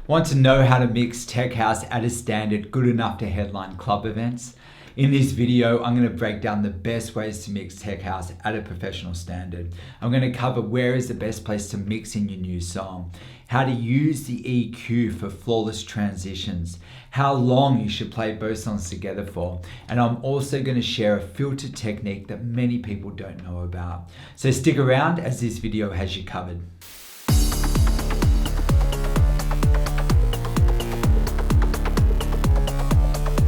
Want to know how to mix tech house at a standard good enough to headline club events? In this video, I'm going to break down the best ways to mix tech house at a professional standard. I'm going to cover where is the best place to mix in your new song, how to use the EQ for flawless transitions, how long you should play both songs together for, and I'm also going to share a filter technique that many people don't know about. So stick around as this video has you covered.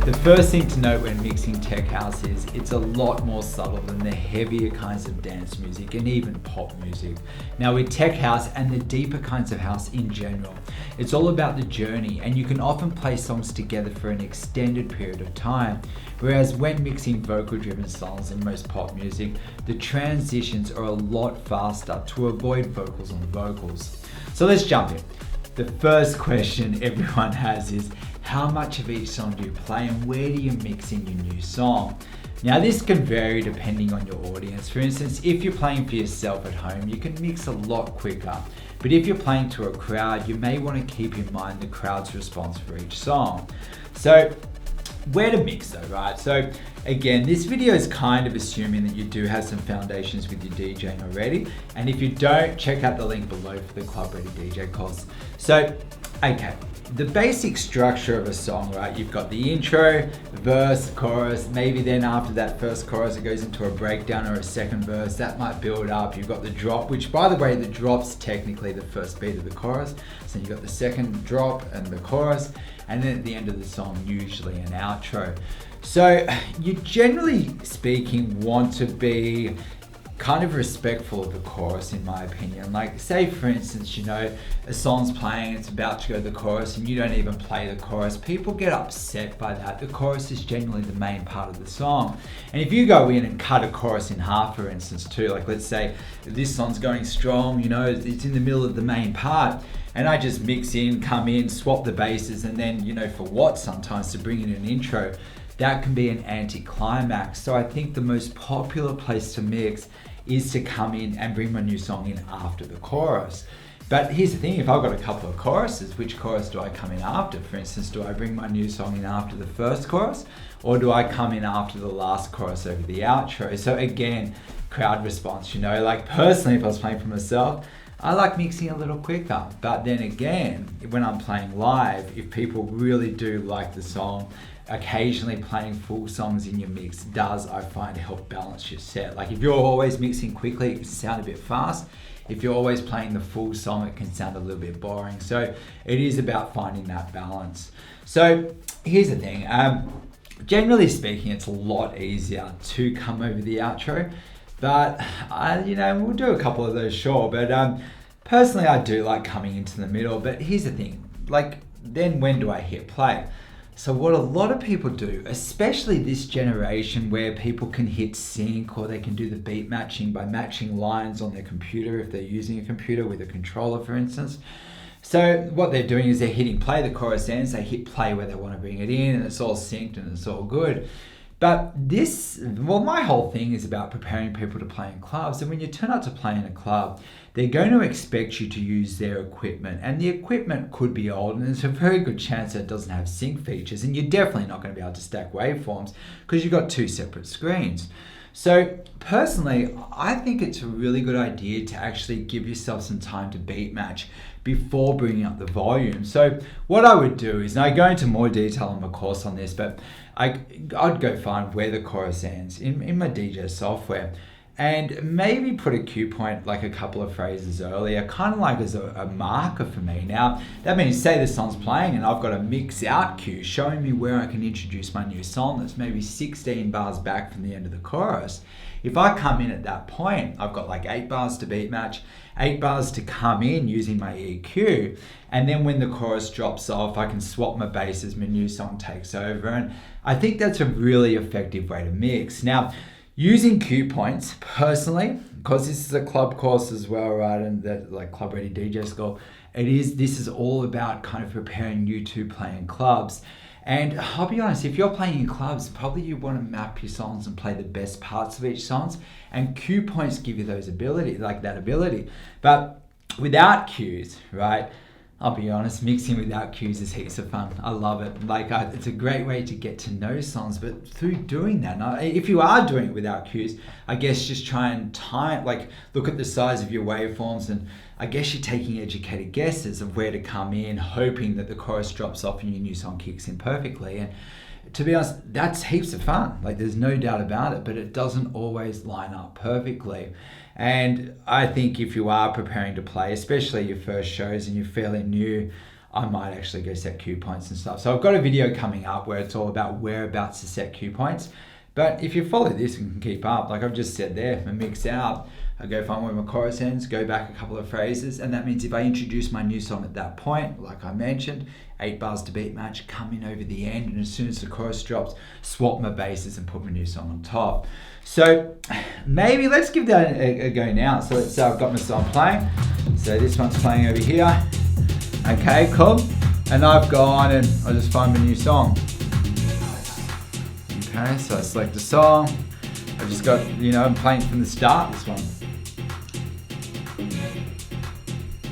The first thing to note when mixing tech house is it's a lot more subtle than the heavier kinds of dance music and even pop music. Now with tech house and the deeper kinds of house in general, it's all about the journey, and you can often play songs together for an extended period of time. Whereas when mixing vocal driven styles in most pop music, the transitions are a lot faster to avoid vocals on vocals. So let's jump in. The first question everyone has is, how much of each song do you play and where do you mix in your new song? Now this can vary depending on your audience. For instance, if you're playing for yourself at home, you can mix a lot quicker. But if you're playing to a crowd, you may want to keep in mind the crowd's response for each song. So where to mix though, right? So again, this video is kind of assuming that you do have some foundations with your DJing already. And if you don't, check out the link below for the Club Ready DJ course. So, okay. The basic structure of a song, right? You've got the intro, verse, chorus, maybe then after that first chorus it goes into a breakdown or a second verse. That might build up. You've got the drop, which by the way, the drop's technically the first beat of the chorus. So you've got the second drop and the chorus, and then at the end of the song, usually an outro. So you generally speaking want to be kind of respectful of the chorus, in my opinion. Like say for instance, you know, a song's playing, it's about to go to the chorus and you don't even play the chorus. People get upset by that. The chorus is generally the main part of the song. And if you go in and cut a chorus in half, for instance, too, like let's say this song's going strong, you know, it's in the middle of the main part, and I just mix in, come in, swap the basses, and then, you know, for what sometimes to bring in an intro, that can be an anticlimax. So I think the most popular place to mix is to come in and bring my new song in after the chorus. But here's the thing, if I've got a couple of choruses, which chorus do I come in after? For instance, do I bring my new song in after the first chorus, or do I come in after the last chorus over the outro? So again, crowd response, you know, like personally, if I was playing for myself, I like mixing a little quicker. But then again, when I'm playing live, if people really do like the song, occasionally playing full songs in your mix does, I find, help balance your set. Like if you're always mixing quickly, it can sound a bit fast. If you're always playing the full song, it can sound a little bit boring. So it is about finding that balance. So here's the thing, generally speaking, it's a lot easier to come over the outro, but you know, we'll do a couple of those, sure. But personally, I do like coming into the middle. But here's the thing, like then when do I hit play? So what a lot of people do, especially this generation where people can hit sync or they can do the beat matching by matching lines on their computer if they're using a computer with a controller, for instance. So what they're doing is they're hitting play, the chorus ends, they hit play where they want to bring it in, and it's all synced and it's all good. But this, well, my whole thing is about preparing people to play in clubs. And when you turn up to play in a club, they're going to expect you to use their equipment. And the equipment could be old, and there's a very good chance that it doesn't have sync features. And you're definitely not going to be able to stack waveforms because you've got two separate screens. So personally, I think it's a really good idea to actually give yourself some time to beat match before bringing up the volume. So what I would do is, and I go into more detail on my course on this, but I'd go find where the chorus ends in my DJ software, and maybe put a cue point like a couple of phrases earlier, kind of like as a marker for me. Now, that means say the song's playing and I've got a mix out cue showing me where I can introduce my new song that's maybe 16 bars back from the end of the chorus. If I come in at that point, I've got like 8 bars to beat match, 8 bars to come in using my EQ, and then when the chorus drops off, I can swap my basses, my new song takes over, and I think that's a really effective way to mix. Now, using cue points, personally, because this is a club course as well, right, and that like Club Ready DJ School, this is all about kind of preparing you to play in clubs. And I'll be honest, if you're playing in clubs, probably you want to map your songs and play the best parts of each songs, and cue points give you those ability, like that ability. But without cues, right, I'll be honest, mixing without cues is heaps of fun. I love it. Like, it's a great way to get to know songs, but through doing that, now, if you are doing it without cues, I guess just try and look at the size of your waveforms, and I guess you're taking educated guesses of where to come in, hoping that the chorus drops off and your new song kicks in perfectly. And to be honest, that's heaps of fun. Like, there's no doubt about it, but it doesn't always line up perfectly. And I think if you are preparing to play, especially your first shows and you're fairly new, I might actually go set cue points and stuff. So I've got a video coming up where it's all about whereabouts to set cue points. But if you follow this and can keep up, like I've just said there, and mix out, I go find where my chorus ends, go back a couple of phrases, and that means if I introduce my new song at that point, like I mentioned, 8 bars to beat match, come in over the end, and as soon as the chorus drops, swap my basses and put my new song on top. So maybe let's give that a go now. So let's say I've got my song playing. So this one's playing over here. Okay, cool. And I've gone and I just find my new song. Okay, so I select the song. I've just got, I'm playing from the start, this one.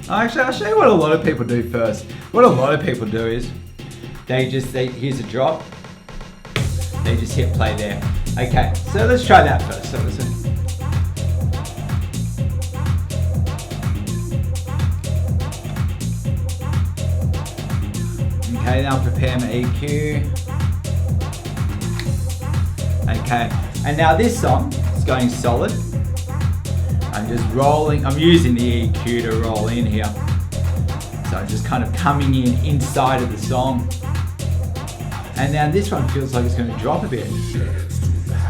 Actually, I'll show you what a lot of people do first. What a lot of people do is here's a drop. They just hit play there. Okay, so let's try that first. So listen. Okay, now prepare my EQ. Okay, and now this song is going solid. I'm just rolling, I'm using the EQ to roll in here. So I'm just kind of coming in inside of the song. And now this one feels like it's going to drop a bit.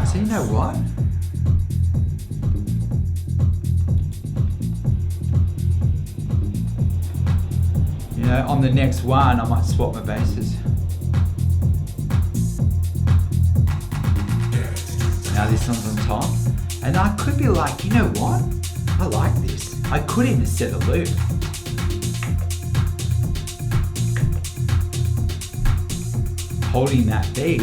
So you know what? On the next one, I might swap my basses. Now this one's on top. And I could be like, you know what? I like this. I could even set a loop. Holding that beat.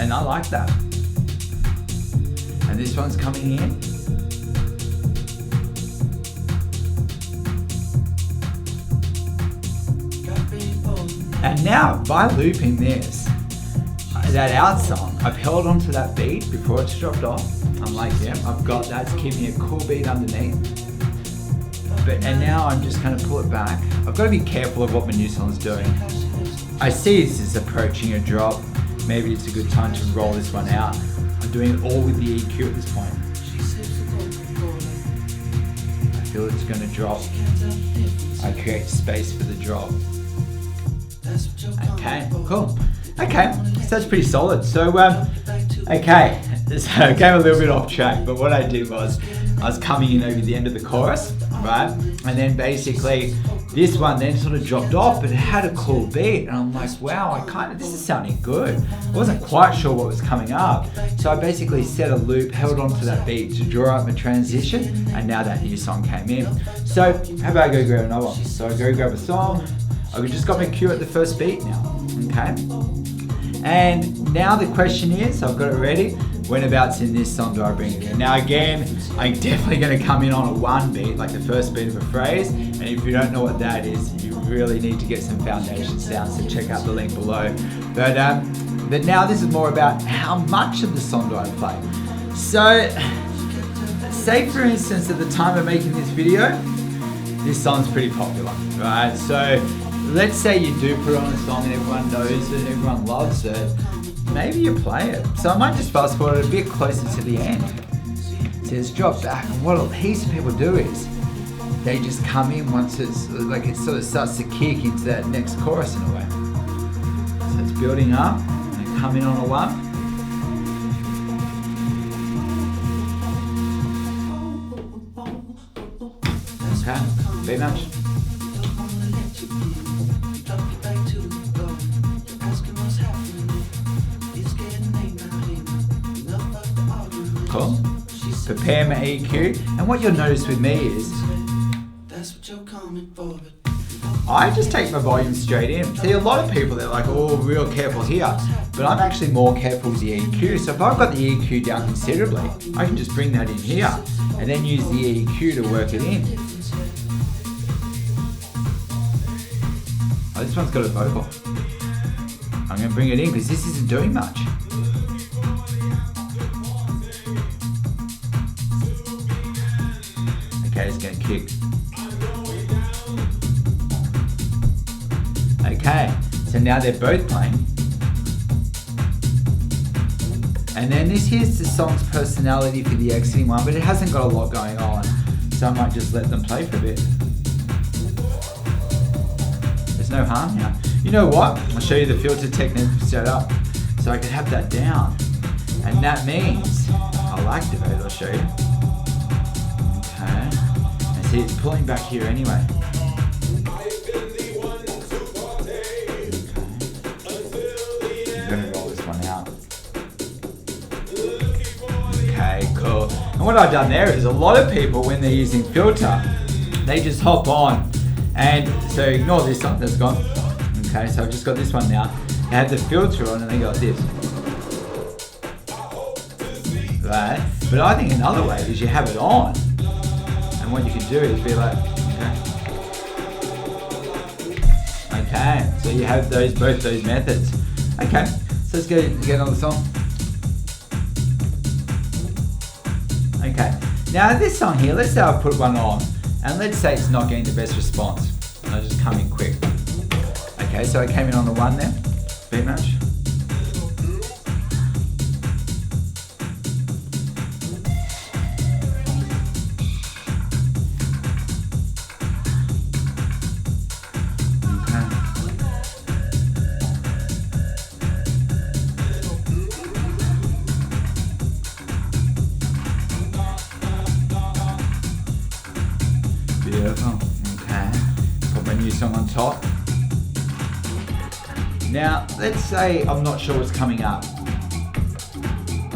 And I like that. And this one's coming in. And now, by looping this, that out song, I've held onto that beat before it's dropped off. I'm like, yeah, I've got that. It's keeping a cool beat underneath. And now I'm just going to pull it back. I've got to be careful of what my new song's doing. I see this is approaching a drop. Maybe it's a good time to roll this one out. I'm doing it all with the EQ at this point. I feel it's going to drop. I create space for the drop. Okay, cool. Okay, so that's pretty solid. So, okay, so I came a little bit off track, but what I did was I was coming in over the end of the chorus, right? And then basically this one then sort of dropped off, but it had a cool beat. And I'm like, wow, this is sounding good. I wasn't quite sure what was coming up. So I basically set a loop, held onto that beat to draw up my transition, and now that new song came in. So how about I go grab another one? So I go grab a song. I've just got my cue at the first beat now, okay? And now the question is, I've got it ready, whenabouts in this song do I bring it in? Now again, I'm definitely going to come in on a one beat, like the first beat of a phrase, and if you don't know what that is, you really need to get some foundation sounds, so check out the link below. But now this is more about how much of the song do I play. So, say for instance, at the time of making this video, this song's pretty popular, right? So, let's say you do put on a song and everyone knows it, everyone loves it, maybe you play it. So I might just fast forward a bit closer to the end. So it's dropped back, and what heaps of people do is they just come in once it's like it sort of starts to kick into that next chorus in a way. So it's building up, and come in on a one. Okay, beat match. Cool. Prepare my EQ, and what you'll notice with me is I just take my volume straight in. See, a lot of people, they're like, oh, real careful here. But I'm actually more careful with the EQ. So if I've got the EQ down considerably, I can just bring that in here and then use the EQ to work it in. Oh, this one's got a vocal. I'm going to bring it in because this isn't doing much. Okay, it's going to kick. Okay, so now they're both playing. And then this here's the song's personality for the exiting one, but it hasn't got a lot going on. So I might just let them play for a bit. There's no harm here. You know what? I'll show you the filter technique set up so I can have that down. And that means I'll activate it, I'll show you. Okay. And see, it's pulling back here anyway. Cool. And what I've done there is a lot of people, when they're using filter, they just hop on. And so ignore this one, that's gone. Okay, so I've just got this one now. They have the filter on and they got this. Right? But I think another way is you have it on. And what you can do is be like, okay, so you have both those methods. Okay, so let's get on the song. Okay, now this song here, let's say I put one on, and let's say it's not getting the best response. And I just come in quick. Okay, so I came in on the one there, beat match. Beautiful. Okay. Put my new song on top. Now, let's say I'm not sure what's coming up.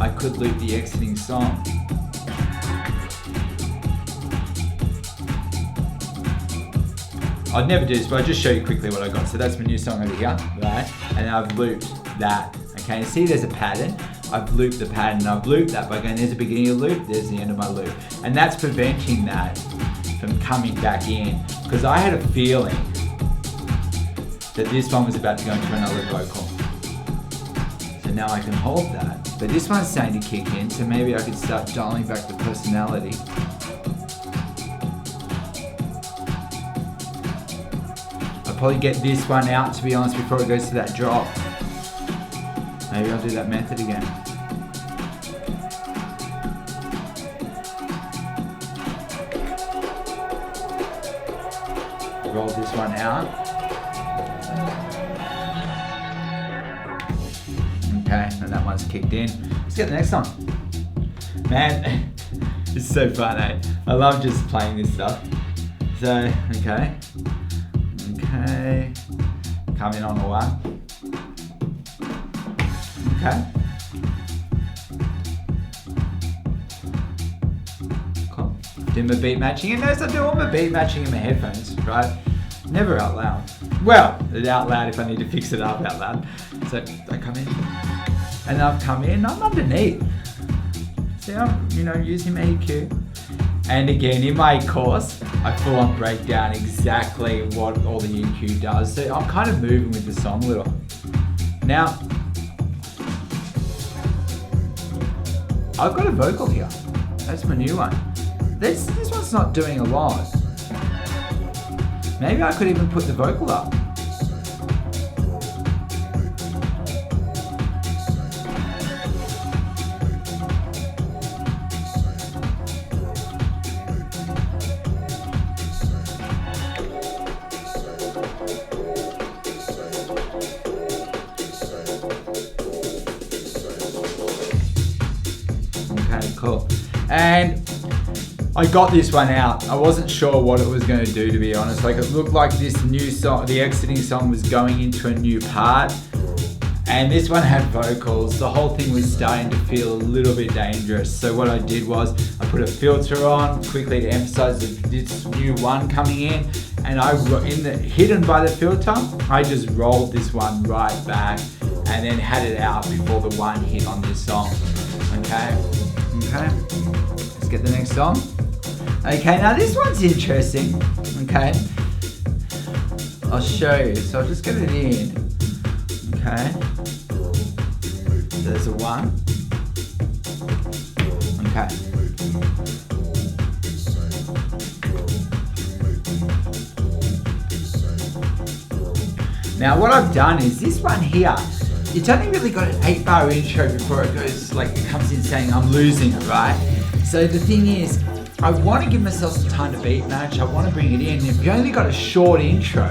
I could loop the exiting song. I'd never do this, but I'll just show you quickly what I got. So that's my new song over here, right? And I've looped that. Okay, see there's a pattern. I've looped the pattern and I've looped that by going, there's the beginning of the loop, there's the end of my loop. And that's preventing that from coming back in, because I had a feeling that this one was about to go into another vocal. So now I can hold that. But this one's starting to kick in, so maybe I could start dialing back the personality. I'll probably get this one out, to be honest, before it goes to that drop. Maybe I'll do that method again. Roll this one out. Okay, and that one's kicked in. Let's get the next one. Man, it's so fun, eh? I love just playing this stuff. So, okay. Okay. Come in on the one. Okay. Cool. Do my beat matching. And notice I do all my beat matching in my headphones, right? Never out loud. Well, it's out loud if I need to fix it up out loud. So I come in. And I've come in, I'm underneath. See, I'm, using my EQ. And again, in my course, I full on break down exactly what all the EQ does. So I'm kind of moving with the song a little. Now, I've got a vocal here. That's my new one. This one's not doing a lot. Maybe I could even put the vocal up. Okay, cool. And I got this one out. I wasn't sure what it was going to do, to be honest. Like, it looked like this new song, the exiting song, was going into a new part. And this one had vocals. The whole thing was starting to feel a little bit dangerous. So what I did was I put a filter on quickly to emphasize this new one coming in. and hidden by the filter, I just rolled this one right back and then had it out before the one hit on this song. Okay, let's get the next song. Okay, now this one's interesting. Okay, I'll show you. So I'll just get it in. Okay, there's a 1. Okay. Now what I've done is this one here, it's only really got an 8-bar intro before it goes, like it comes in saying I'm losing it, right? So the thing is, I want to give myself some time to beat match, I want to bring it in. If you only got a short intro,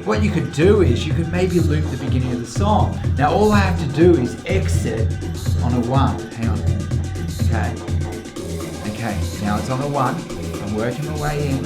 what you could do is you could maybe loop the beginning of the song. Now all I have to do is exit on a 1, hang on. Okay, now it's on a 1, I'm working my way in.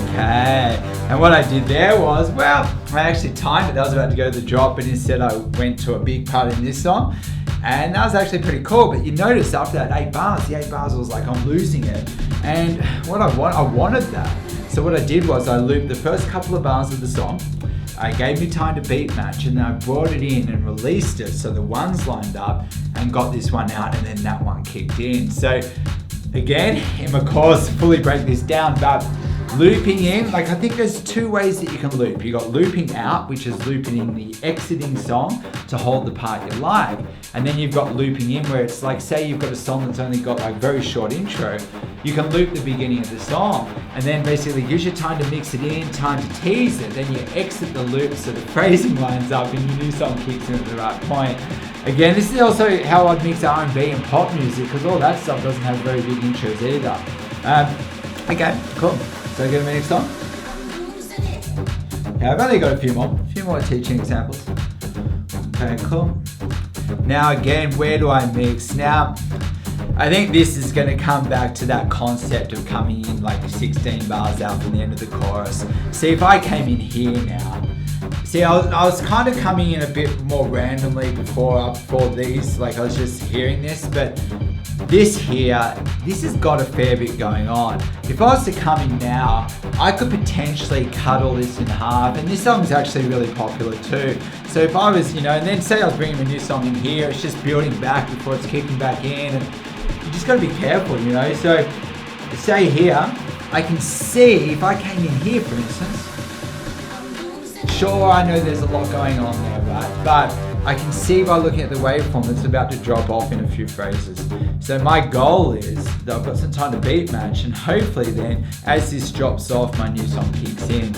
Okay, and what I did there was, well, I actually timed it. I was about to go to the drop, but instead I went to a big part in this song, and that was actually pretty cool. But you notice after that 8 bars, the 8 bars was like, I'm losing it. And what I wanted that. So what I did was I looped the first couple of bars of the song. I gave me time to beat match, and then I brought it in and released it so the ones lined up and got this one out, and then that one kicked in. So again, in my course, fully break this down, but looping in, like I think there's 2 ways that you can loop. You got looping out, which is looping in the exiting song to hold the part you like. And then you've got looping in where it's like, say you've got a song that's only got like very short intro, you can loop the beginning of the song and then basically gives you time to mix it in, time to tease it. Then you exit the loop so the phrasing lines up and your new song kicks in at the right point. Again, this is also how I'd mix R&B and pop music, because all that stuff doesn't have very big intros either. Okay, cool. So go to the next song. Yeah, I've only got a few more teaching examples. Okay, cool. Now again, where do I mix? Now, I think this is going to come back to that concept of coming in like 16 bars out from the end of the chorus. See, if I came in here now, see, I was kind of coming in a bit more randomly before these, like I was just hearing this, but this here, this has got a fair bit going on. If I was to come in now, I could potentially cut all this in half, and this song's actually really popular too. So if I was, and then say I was bringing a new song in here, it's just building back before it's kicking back in, and you just gotta be careful, So say here, I can see if I came in here, for instance, sure, I know there's a lot going on there, right? But I can see by looking at the waveform that's about to drop off in a few phrases. So my goal is that I've got some time to beat match, and hopefully then, as this drops off, my new song kicks in.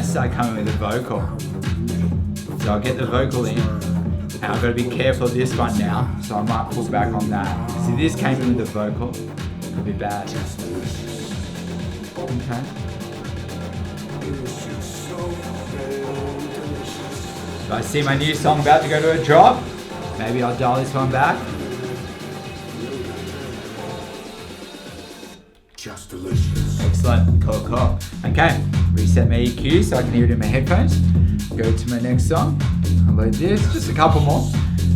Start coming with a vocal. So I'll get the vocal in, and I've got to be careful of this one now, so I might pull back on that. See, this came in with a vocal, could be bad. Okay. So I see my new song about to go to a drop. Maybe I'll dial this one back. Just delicious. Excellent, cool. Okay, reset my EQ so I can hear it in my headphones. Go to my next song, load this, just a couple more.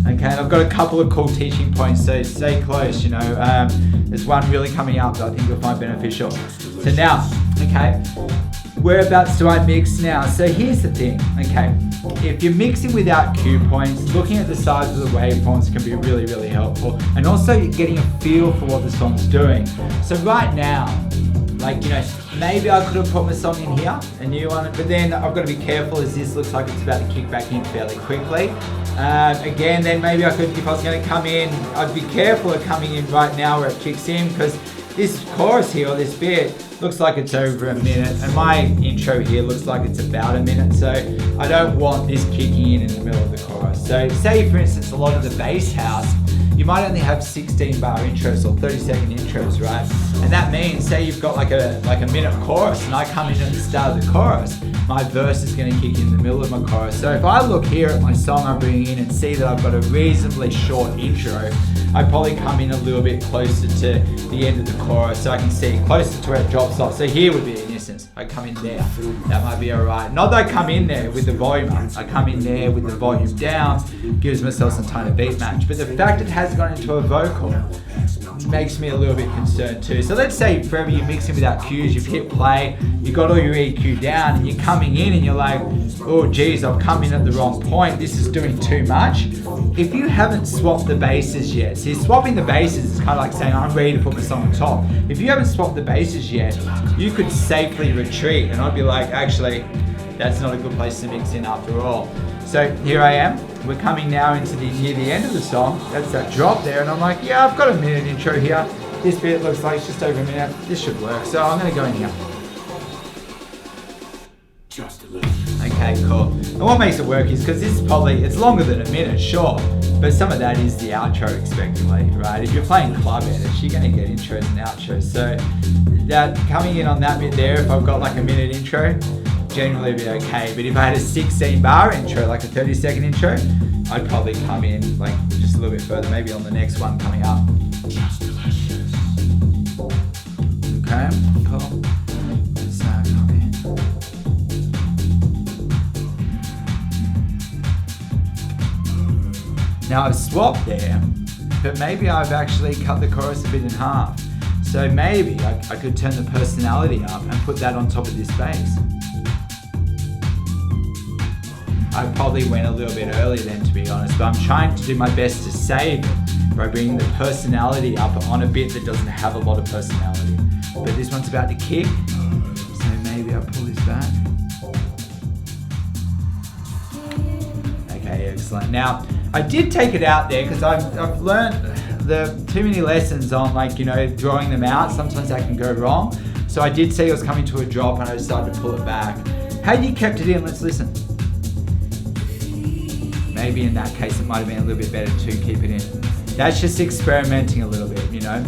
Okay, and I've got a couple of cool teaching points, so stay close, there's one really coming up that I think you'll find beneficial. So now, okay, whereabouts do I mix now? So here's the thing, okay, if you're mixing without cue points, looking at the size of the waveforms can be really, really helpful, and also getting a feel for what the song's doing. So right now, maybe I could have put my song in here, a new one, but then I've got to be careful as this looks like it's about to kick back in fairly quickly. Again, then maybe I could, if I was going to come in, I'd be careful of coming in right now where it kicks in, because this chorus here, or this bit, looks like it's over a minute, and my intro here looks like it's about a minute, so I don't want this kicking in the middle of the chorus. So say, for instance, a lot of the bass house, you might only have 16 bar intros or 30-second intros, right? And that means, say you've got like a minute chorus, and I come in at the start of the chorus, my verse is going to kick in the middle of my chorus. So if I look here at my song I'm bringing in and see that I've got a reasonably short intro, I probably come in a little bit closer to the end of the chorus so I can see closer to where it drops off. So here would be an instance. I come in there. That might be alright. Not that I come in there with the volume up. I come in there with the volume down, gives myself some time to beat match. But the fact it has gone into a vocal makes me a little bit concerned too. So let's say forever you're mixing without cues, you've hit play, you got all your EQ down, and you're coming in and you're like, oh geez, I've come in at the wrong point, this is doing too much. If you haven't swapped the basses yet, see, swapping the basses is kind of like saying I'm ready to put my song on top. If you haven't swapped the basses yet, you could safely retreat, and I'd be like, actually, that's not a good place to mix in after all. So here I am. We're coming now into near the end of the song. That's that drop there, and I'm like, yeah, I've got a minute intro here. This bit looks like it's just over a minute. This should work. So I'm going to go in here. Just a little. Okay, cool. And what makes it work is because this is probably, it's longer than a minute, sure, but some of that is the outro expectedly, right? If you're playing club edits, you're going to get intros and outros. So that coming in on that bit there, if I've got like a minute intro, generally be okay. But if I had a 16 bar intro, like a 30-second intro, I'd probably come in like just a little bit further, maybe on the next one coming up. Okay, cool. So come in. Now I've swapped there, but maybe I've actually cut the chorus a bit in half. So maybe I could turn the personality up and put that on top of this bass. I probably went a little bit early then, to be honest, but I'm trying to do my best to save it by bringing the personality up on a bit that doesn't have a lot of personality. But this one's about to kick, so maybe I'll pull this back. Okay, excellent. Now, I did take it out there because I've learned too many lessons on, like, you know, drawing them out. Sometimes that can go wrong. So I did see it was coming to a drop and I decided to pull it back. Had you kept it in, let's listen. Maybe in that case it might have been a little bit better to keep it in. That's just experimenting a little bit, you know.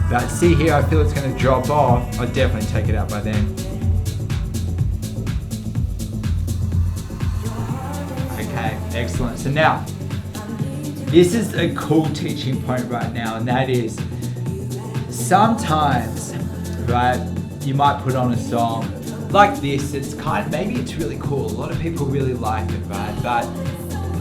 But see here, I feel it's going to drop off. I'll definitely take it out by then. Okay, excellent. So now, this is a cool teaching point right now, and that is sometimes, right, you might put on a song like this. It's kind of, maybe it's really cool. A lot of people really like it, right? But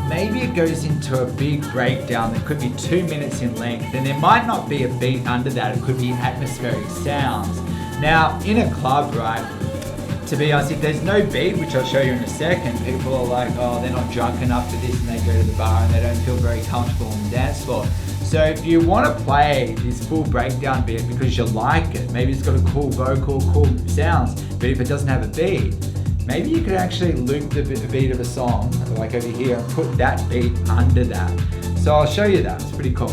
maybe it goes into a big breakdown that could be 2 minutes in length, and there might not be a beat under that. It could be atmospheric sounds. Now, in a club, right, to be honest, if there's no beat, which I'll show you in a second, people are like, oh, they're not drunk enough for this, and they go to the bar and they don't feel very comfortable on the dance floor. So if you want to play this full breakdown bit because you like it, maybe it's got a cool vocal, cool sounds, but if it doesn't have a beat, maybe you could actually loop the beat of a song, like over here, and put that beat under that. So I'll show you that, it's pretty cool.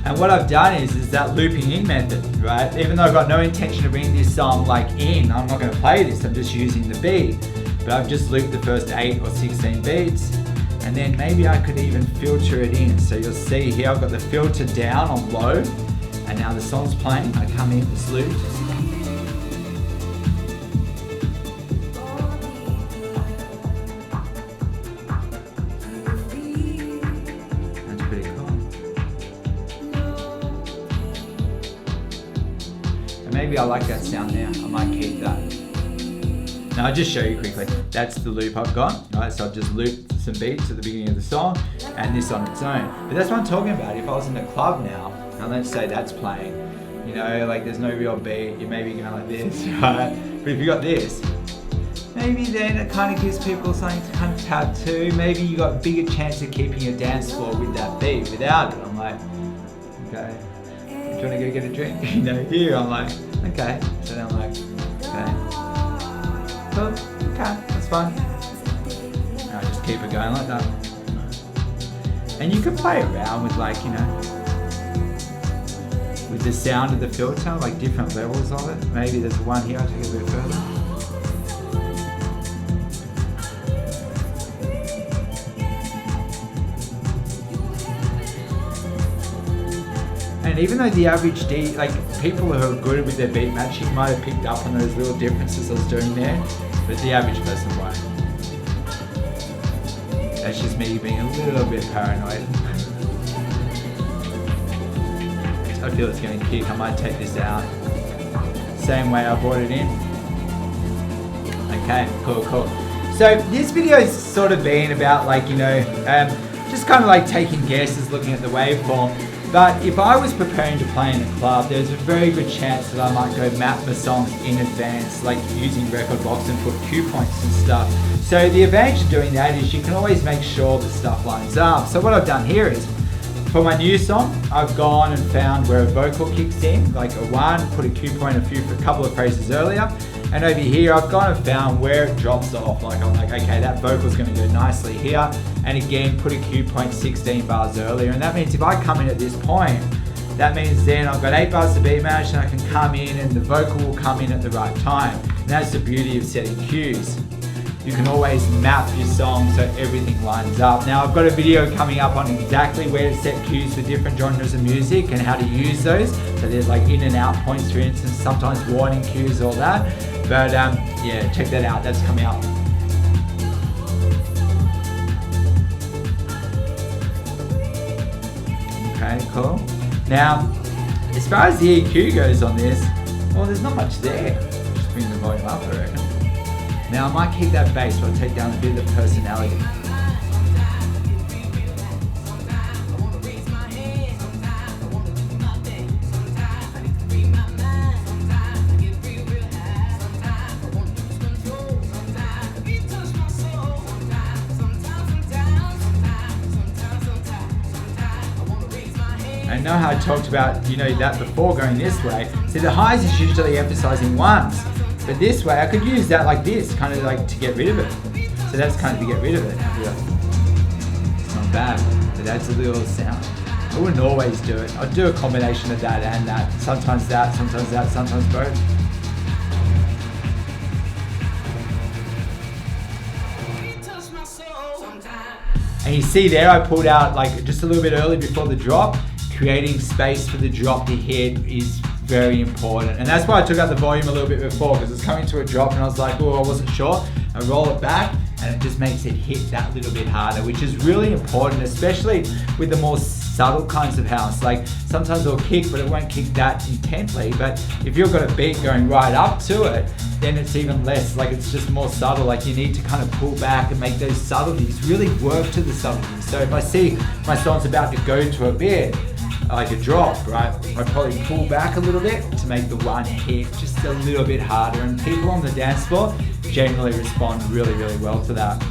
And what I've done is that looping in method, right? Even though I've got no intention of bringing this song like in, I'm not going to play this, I'm just using the beat. But I've just looped the first 8 or 16 beats, and then maybe I could even filter it in. So you'll see here, I've got the filter down on low, and now the song's playing. I come in, it's looped. That's pretty cool. And maybe I like that sound there. I might keep that. Now I'll just show you quickly. That's the loop I've got, right? So I've just looped some beats at the beginning of the song and this on its own. But that's what I'm talking about. If I was in a club now, and let's say that's playing, you know, like there's no real beat, you're maybe going like this, right? But if you got this, maybe then it kind of gives people something to kind of tap to. Maybe you got a bigger chance of keeping your dance floor with that beat. Without it, I'm like, okay, I'm trying to go get a drink. You know, here I'm like, okay. So then I'm like, okay. Cool, okay, that's fine. And I just keep it going like that. And you can play around with, like, you know, with the sound of the filter, like different levels of it. Maybe there's one here, I'll take it a bit further. And even though the average like people who are good with their beat matching might have picked up on those little differences I was doing there, but the average person won't. That's just me being a little bit paranoid. I feel it's going to kick. I might take this out. Same way I brought it in. Okay, cool. So this video has sort of been about like, just kind of like taking guesses, looking at the waveform. But if I was preparing to play in a club, there's a very good chance that I might go map my songs in advance, like using Rekordbox and put cue points and stuff. So the advantage of doing that is you can always make sure the stuff lines up. So what I've done here is, for my new song, I've gone and found where a vocal kicks in, like a one, put a cue point a couple of phrases earlier. And over here, I've gone and found where it drops off. Like I'm like, okay, that vocal's gonna go nicely here. And again, put a cue point 16 bars earlier. And that means if I come in at this point, that means then I've got 8 bars to beat match and I can come in and the vocal will come in at the right time. And that's the beauty of setting cues. You can always map your song so everything lines up. Now I've got a video coming up on exactly where to set cues for different genres of music and how to use those. So there's like in and out points, for instance, sometimes warning cues, all that. But yeah, check that out, that's coming up. Okay, cool. Now, as far as the EQ goes on this, well, there's not much there. Just bring the volume up, I reckon. Now I might keep that bass, but I'll take down a bit of the personality. I know how I talked about, that before going this way. See, the highs is usually emphasizing ones. But this way, I could use that like this, kind of like to get rid of it. So that's kind of to get rid of it. It's not bad, but that's a little sound. I wouldn't always do it. I'd do a combination of that and that. Sometimes that, sometimes both. And you see there, I pulled out like just a little bit early before the drop. Creating space for the drop to hit is very important. And that's why I took out the volume a little bit before, because it's coming to a drop and I was like, oh, I wasn't sure. I roll it back and it just makes it hit that little bit harder, which is really important, especially with the more subtle kinds of house. Like sometimes it'll kick, but it won't kick that intently. But if you've got a beat going right up to it, then it's even less, like it's just more subtle. Like you need to kind of pull back and make those subtleties really work to the subtleties. So if I see my song's about to go to a bit, like a drop, right? I probably pull back a little bit to make the one hit just a little bit harder, and people on the dance floor generally respond really, really well to that.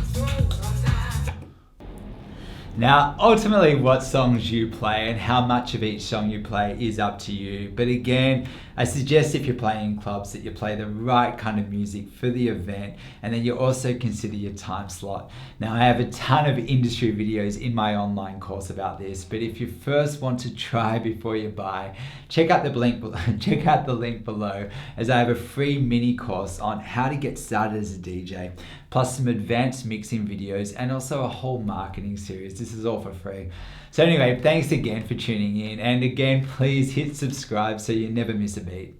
Now, ultimately what songs you play and how much of each song you play is up to you. But again, I suggest if you're playing in clubs that you play the right kind of music for the event, and then you also consider your time slot. Now, I have a ton of industry videos in my online course about this, but if you first want to try before you buy, check out the link below, as I have a free mini course on how to get started as a DJ, plus some advanced mixing videos and also a whole marketing series. This is all for free. So anyway, thanks again for tuning in, and again, please hit subscribe so you never miss a beat.